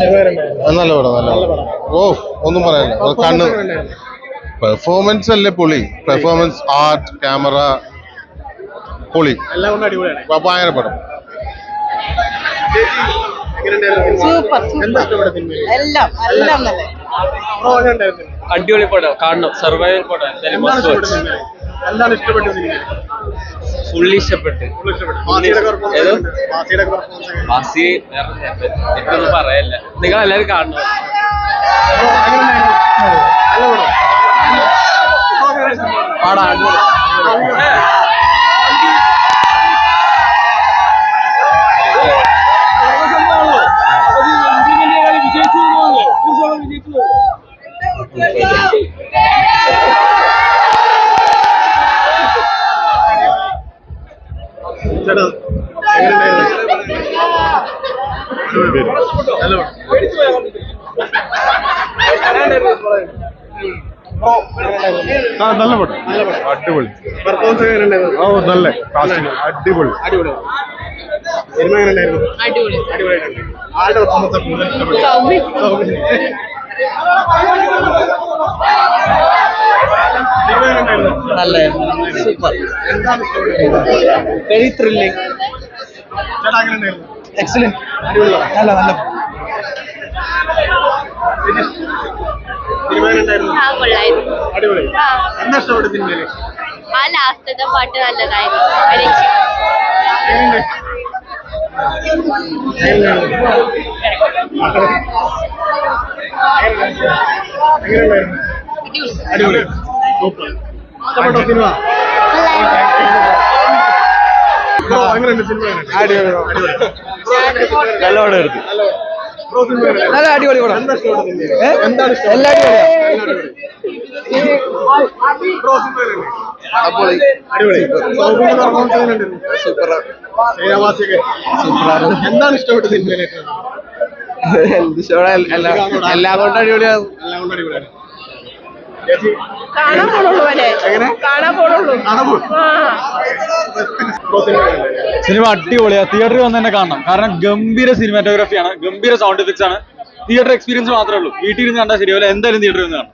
നല്ല പടം നല്ല പടം. ഓ ഒന്നും പറയാനില്ല. കണ്ണ് പെർഫോമൻസ് അല്ലേ പൊളി. പെർഫോമൻസ്, ആർട്ട്, ക്യാമറ പൊളി. ഭയങ്കര പടം. സൂപ്പർ എല്ലാം എല്ലാം നല്ല അടിപൊളി പടം. കാണണം. സർവൈവൽ പടം. എന്താണ് ഇഷ്ടപ്പെട്ടത്? ഫുള്ളി ഇഷ്ടപ്പെട്ട്. ബാസി എനിക്കൊന്നും പറയല്ല. നിങ്ങൾ എല്ലാവരും കാണണം. നല്ല പടം. അടിപൊളി. ഓ നല്ല കാസ്റ്റിംഗ്. അടിപൊളി. നല്ല സൂപ്പർ വെരി ത്രില്ലിംഗ് എക്സലന്റ് നല്ല നല്ല ആ ലാസ്റ്റത്തെ പാട്ട് നല്ലതായിരുന്നു. അടിപൊളി. സൂപ്പർ. ഇഷ്ടപ്പെട്ടോ സിനിമ? നല്ല പടം എടുത്തു. നല്ല അടിപൊളി പടം. എന്താണ് എല്ലാ എന്താണ് ഇഷ്ടപ്പെട്ടത് സിനിമയിലേക്ക്? എല്ലാം കൊണ്ട് അടിപൊളിയാണ്. കാണാൻ പോണുള്ളൂ അല്ലേ? കാണാൻ പോണുള്ളൂ. സിനിമ അടിപൊളിയാ. തിയേറ്ററിൽ വന്ന് തന്നെ കാണണം. കാരണം ഗംഭീര സിനിമാറ്റോഗ്രാഫിയാണ്, ഗംഭീര സൗണ്ട് എഫക്ട്സ് ആണ്. തിയേറ്റർ എക്സ്പീരിയൻസ് മാത്രമേ ഉള്ളൂ. വീട്ടിൽ ഇരുന്ന് കണ്ടാൽ ശരിയാവില്ല. എന്തായാലും തിയേറ്ററിൽ നിന്ന് കാണണം.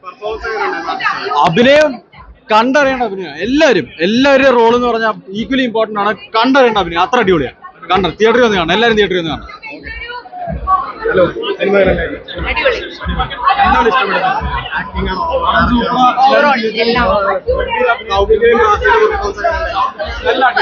അഭിനയം കണ്ടറിയേണ്ട അഭിനയം. എല്ലാവരുടെ റോൾ എന്ന് പറഞ്ഞാൽ ഈക്വലി ഇമ്പോർട്ടന്റ് ആണ്. കണ്ടറിയേണ്ട അഭിനയം അത്ര അടിപൊളിയാണ്. തിയേറ്ററിൽ വന്ന് കാണണം. എല്ലാവരും തിയേറ്ററിൽ വന്ന് കാണണം. എന്താണ് ഇഷ്ടപ്പെട്ടത്? ആക്ടിംഗ് ആണോ? എല്ലാം